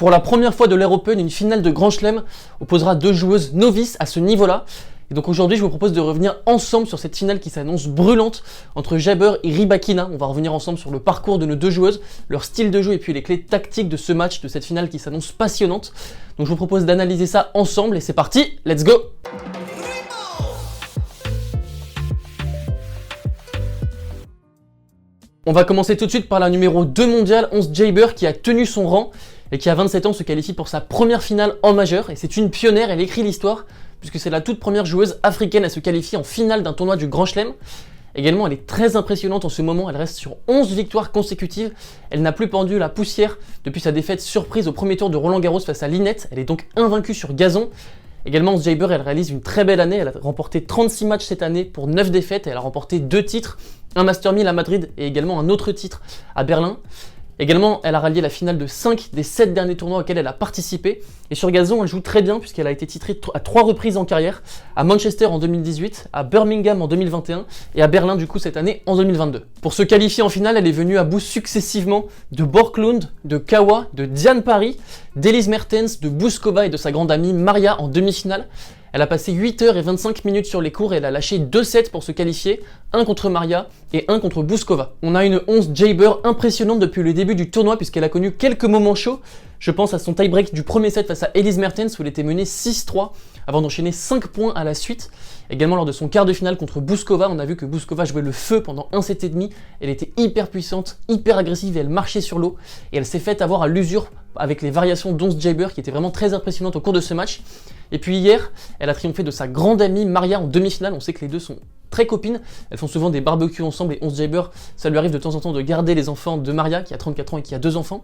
Pour la première fois de l'Air Open, une finale de Grand Chelem opposera deux joueuses novices à ce niveau-là. Et donc aujourd'hui, je vous propose de revenir ensemble sur cette finale qui s'annonce brûlante entre Jabeur et Rybakina. On va revenir ensemble sur le parcours de nos deux joueuses, leur style de jeu et puis les clés tactiques de ce match, de cette finale qui s'annonce passionnante. Donc je vous propose d'analyser ça ensemble et c'est parti, let's go! On va commencer tout de suite par la numéro 2 mondiale, Ons Jabeur, qui a tenu son rang et qui à 27 ans se qualifie pour sa première finale en majeur. Et c'est une pionnière, elle écrit l'histoire, puisque c'est la toute première joueuse africaine à se qualifier en finale d'un tournoi du Grand Chelem. Également, elle est très impressionnante en ce moment, elle reste sur 11 victoires consécutives. Elle n'a plus pendu la poussière depuis sa défaite surprise au premier tour de Roland Garros face à Linette. Elle est donc invaincue sur gazon. Également, Ons Jabeur, elle réalise une très belle année. Elle a remporté 36 matchs cette année pour 9 défaites et elle a remporté 2 titres, un Master 1000 à Madrid et également un autre titre à Berlin. Également, elle a rallié la finale de 5 des 7 derniers tournois auxquels elle a participé. Et sur gazon, elle joue très bien puisqu'elle a été titrée à 3 reprises en carrière, à Manchester en 2018, à Birmingham en 2021 et à Berlin du coup cette année en 2022. Pour se qualifier en finale, elle est venue à bout successivement de Björklund, de Kawa, de Diane Parry, d'Elise Mertens, de Bouzkova et de sa grande amie Maria en demi-finale. Elle a passé 8h25 sur les cours et elle a lâché 2 sets pour se qualifier, un contre Maria et un contre Bouzkova. On a une Ons Jabeur impressionnante depuis le début du tournoi puisqu'elle a connu quelques moments chauds. Je pense à son tie-break du premier set face à Elise Mertens où elle était menée 6-3 avant d'enchaîner 5 points à la suite. Également lors de son quart de finale contre Bouzkova, on a vu que Bouzkova jouait le feu pendant un set et demi. Elle était hyper puissante, hyper agressive et elle marchait sur l'eau. Et elle s'est faite avoir à l'usure avec les variations d'Ons Jabeur qui étaient vraiment très impressionnantes au cours de ce match. Et puis hier, elle a triomphé de sa grande amie Maria en demi-finale. On sait que les deux sont très copines. Elles font souvent des barbecues ensemble et Ons Jabeur, ça lui arrive de temps en temps de garder les enfants de Maria qui a 34 ans et qui a 2 enfants.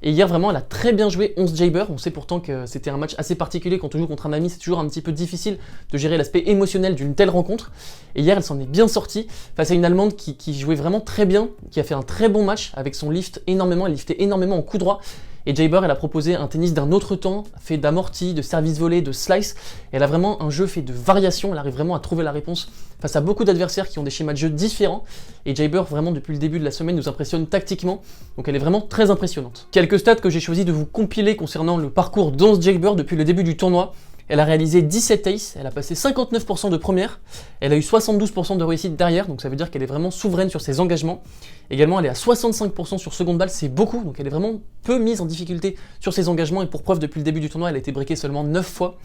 Et hier, vraiment, elle a très bien joué Ons Jabeur. On sait pourtant que c'était un match assez particulier. Quand on joue contre un ami, c'est toujours un petit peu difficile de gérer l'aspect émotionnel d'une telle rencontre. Et hier, elle s'en est bien sortie face à une Allemande qui jouait vraiment très bien, qui a fait un très bon match avec son lift énormément. Elle liftait énormément en coup droit. Et Jabeur, elle a proposé un tennis d'un autre temps, fait d'amorti, de service volé, de slice. Et elle a vraiment un jeu fait de variations. Elle arrive vraiment à trouver la réponse face à beaucoup d'adversaires qui ont des schémas de jeu différents. Et Jabeur, vraiment, depuis le début de la semaine, nous impressionne tactiquement. Donc elle est vraiment très impressionnante. Quelques stats que j'ai choisi de vous compiler concernant le parcours d'Ons Jabeur depuis le début du tournoi. Elle a réalisé 17 aces, elle a passé 59% de première, elle a eu 72% de réussite derrière, donc ça veut dire qu'elle est vraiment souveraine sur ses engagements. Également, elle est à 65% sur seconde balle, c'est beaucoup, donc elle est vraiment peu mise en difficulté sur ses engagements, et pour preuve, depuis le début du tournoi, elle a été breakée seulement 9 fois.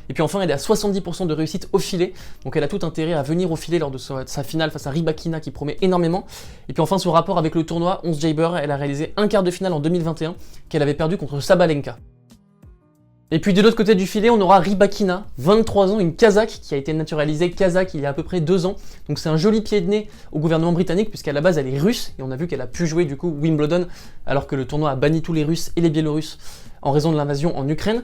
Et puis enfin, elle est à 70% de réussite au filet, donc elle a tout intérêt à venir au filet lors de sa finale face à Rybakina qui promet énormément. Et puis enfin, son rapport avec le tournoi, Ons Jabeur, elle a réalisé un quart de finale en 2021 qu'elle avait perdu contre Sabalenka. Et puis de l'autre côté du filet, on aura Rybakina, 23 ans, une Kazakh qui a été naturalisée Kazakh il y a à peu près 2 ans. Donc c'est un joli pied de nez au gouvernement britannique puisqu'à la base elle est russe et on a vu qu'elle a pu jouer du coup Wimbledon alors que le tournoi a banni tous les Russes et les Biélorusses en raison de l'invasion en Ukraine.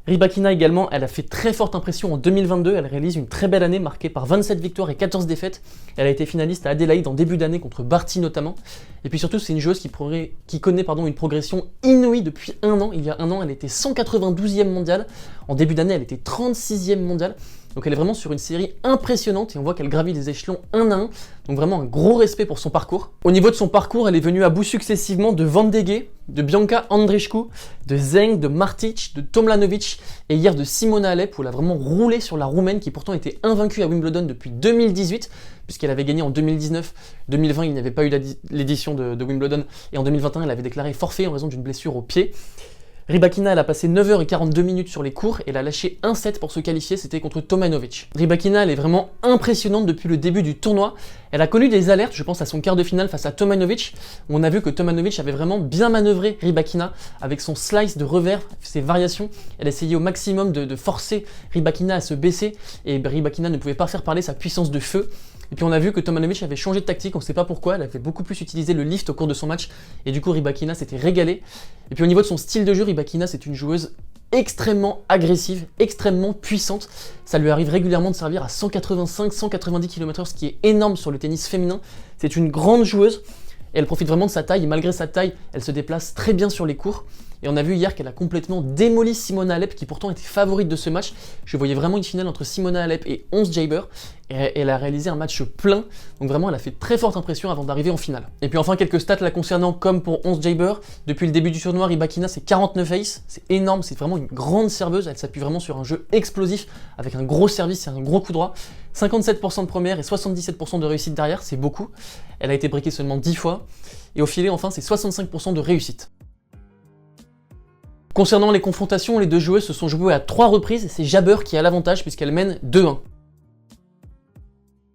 Rybakina également, elle a fait très forte impression en 2022, elle réalise une très belle année marquée par 27 victoires et 14 défaites. Elle a été finaliste à Adélaïde en début d'année contre Barty notamment. Et puis surtout, c'est une joueuse qui connaît une progression inouïe depuis un an. Il y a un an, elle était 192e mondiale. En début d'année, elle était 36e mondiale. Donc elle est vraiment sur une série impressionnante et on voit qu'elle gravit les échelons un à un. Donc vraiment un gros respect pour son parcours. Au niveau de son parcours, elle est venue à bout successivement de Van de Ghe, de Bianca Andreescu, de Zeng, de Martic, de Tomljanovic et hier de Simona Halep où elle a vraiment roulé sur la Roumaine qui pourtant était invaincue à Wimbledon depuis 2018 puisqu'elle avait gagné en 2019. 2020, il n'y avait pas eu l'édition de Wimbledon et en 2021, elle avait déclaré forfait en raison d'une blessure au pied. Rybakina, elle a passé 9h42 sur les cours et elle a lâché un set pour se qualifier, c'était contre Tomljanovic. Rybakina, elle est vraiment impressionnante depuis le début du tournoi. Elle a connu des alertes, je pense à son quart de finale face à Tomljanovic, où on a vu que Tomljanovic avait vraiment bien manœuvré Rybakina avec son slice de revers, ses variations. Elle essayait au maximum de forcer Rybakina à se baisser et Rybakina ne pouvait pas faire parler sa puissance de feu. Et puis on a vu que Tomljanovic avait changé de tactique, on ne sait pas pourquoi, elle avait beaucoup plus utilisé le lift au cours de son match, et du coup Rybakina s'était régalée. Et puis au niveau de son style de jeu, Rybakina c'est une joueuse extrêmement agressive, extrêmement puissante. Ça lui arrive régulièrement de servir à 185-190 km/h, ce qui est énorme sur le tennis féminin. C'est une grande joueuse, et elle profite vraiment de sa taille, et malgré sa taille, elle se déplace très bien sur les cours. Et on a vu hier qu'elle a complètement démoli Simona Halep, qui pourtant était favorite de ce match. Je voyais vraiment une finale entre Simona Halep et Ons Jabeur. Et elle a réalisé un match plein, donc vraiment elle a fait très forte impression avant d'arriver en finale. Et puis enfin quelques stats la concernant, comme pour Ons Jabeur. Depuis le début du tournoi, Rybakina c'est 49 aces, c'est énorme, c'est vraiment une grande serveuse, elle s'appuie vraiment sur un jeu explosif avec un gros service et un gros coup droit. 57% de première et 77% de réussite derrière, c'est beaucoup. Elle a été breakée seulement 10 fois. Et au filet enfin c'est 65% de réussite. Concernant les confrontations, les deux joueuses se sont jouées à 3 reprises et c'est Jabeur qui a l'avantage puisqu'elle mène 2-1.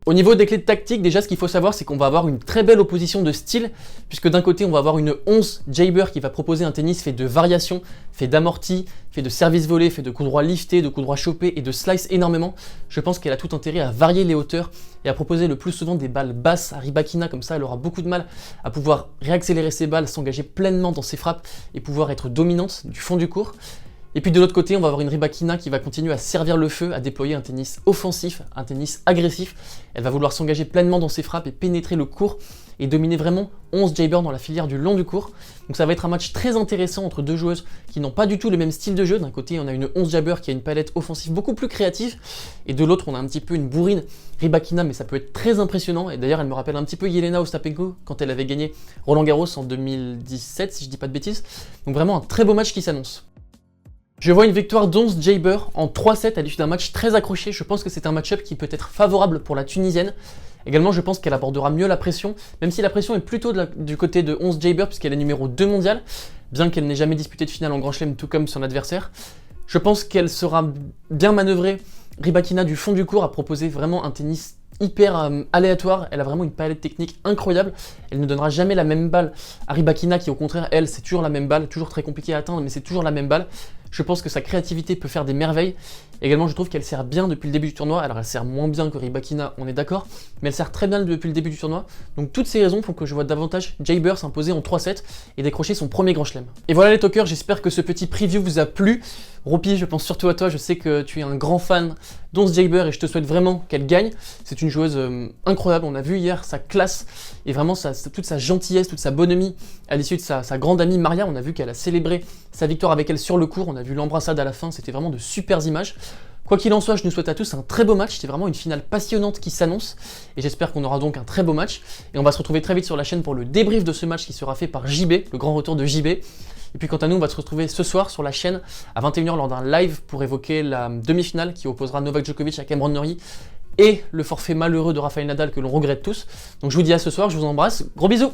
Au niveau des clés de tactique, déjà ce qu'il faut savoir c'est qu'on va avoir une très belle opposition de style, puisque d'un côté on va avoir une Ons Jabeur qui va proposer un tennis fait de variations, fait d'amorti, fait de service volé, fait de coups droits liftés, de coups droits chopés et de slice énormément. Je pense qu'elle a tout intérêt à varier les hauteurs et à proposer le plus souvent des balles basses à Rybakina, comme ça elle aura beaucoup de mal à pouvoir réaccélérer ses balles, s'engager pleinement dans ses frappes et pouvoir être dominante du fond du court. Et puis de l'autre côté, on va avoir une Rybakina qui va continuer à servir le feu, à déployer un tennis offensif, un tennis agressif. Elle va vouloir s'engager pleinement dans ses frappes et pénétrer le court et dominer vraiment Ons Jabeur dans la filière du long du court. Donc ça va être un match très intéressant entre deux joueuses qui n'ont pas du tout le même style de jeu. D'un côté, on a une Ons Jabeur qui a une palette offensive beaucoup plus créative, et de l'autre, on a un petit peu une bourrine Rybakina, mais ça peut être très impressionnant. Et d'ailleurs, elle me rappelle un petit peu Jelena Ostapenko quand elle avait gagné Roland Garros en 2017, si je dis pas de bêtises. Donc vraiment un très beau match qui s'annonce. Je vois une victoire d'Ons Jabeur en 3-7 à l'issue d'un match très accroché. Je pense que c'est un match-up qui peut être favorable pour la Tunisienne. Également, je pense qu'elle abordera mieux la pression, même si la pression est plutôt du côté de Ons Jabeur, puisqu'elle est numéro 2 mondiale, bien qu'elle n'ait jamais disputé de finale en Grand Chelem, tout comme son adversaire. Je pense qu'elle sera bien manœuvrée. Rybakina du fond du court a proposé vraiment un tennis hyper aléatoire, elle a vraiment une palette technique incroyable, elle ne donnera jamais la même balle à Rybakina qui au contraire, elle, c'est toujours la même balle, toujours très compliqué à atteindre, mais c'est toujours la même balle. Je pense que sa créativité peut faire des merveilles. Également, je trouve qu'elle sert bien depuis le début du tournoi, alors elle sert moins bien que Rybakina, on est d'accord, mais elle sert très bien depuis le début du tournoi, donc toutes ces raisons font que je vois davantage Jabeur s'imposer en 3-7 et décrocher son premier grand chelem. Et voilà les talkers, j'espère que ce petit preview vous a plu. Ropi, je pense surtout à toi, je sais que tu es un grand fan d'Ons Jabeur et je te souhaite vraiment qu'elle gagne. C'est une joueuse incroyable, on a vu hier sa classe et vraiment toute sa gentillesse, toute sa bonhomie à l'issue de sa grande amie Maria. On a vu qu'elle a célébré sa victoire avec elle sur le court, on a vu l'embrassade à la fin, c'était vraiment de super images. Quoi qu'il en soit, je nous souhaite à tous un très beau match, c'est vraiment une finale passionnante qui s'annonce, et j'espère qu'on aura donc un très beau match, et on va se retrouver très vite sur la chaîne pour le débrief de ce match qui sera fait par JB, le grand retour de JB, et puis quant à nous, on va se retrouver ce soir sur la chaîne à 21h lors d'un live pour évoquer la demi-finale qui opposera Novak Djokovic à Cameron Norrie, et le forfait malheureux de Rafael Nadal que l'on regrette tous. Donc je vous dis à ce soir, je vous embrasse, gros bisous.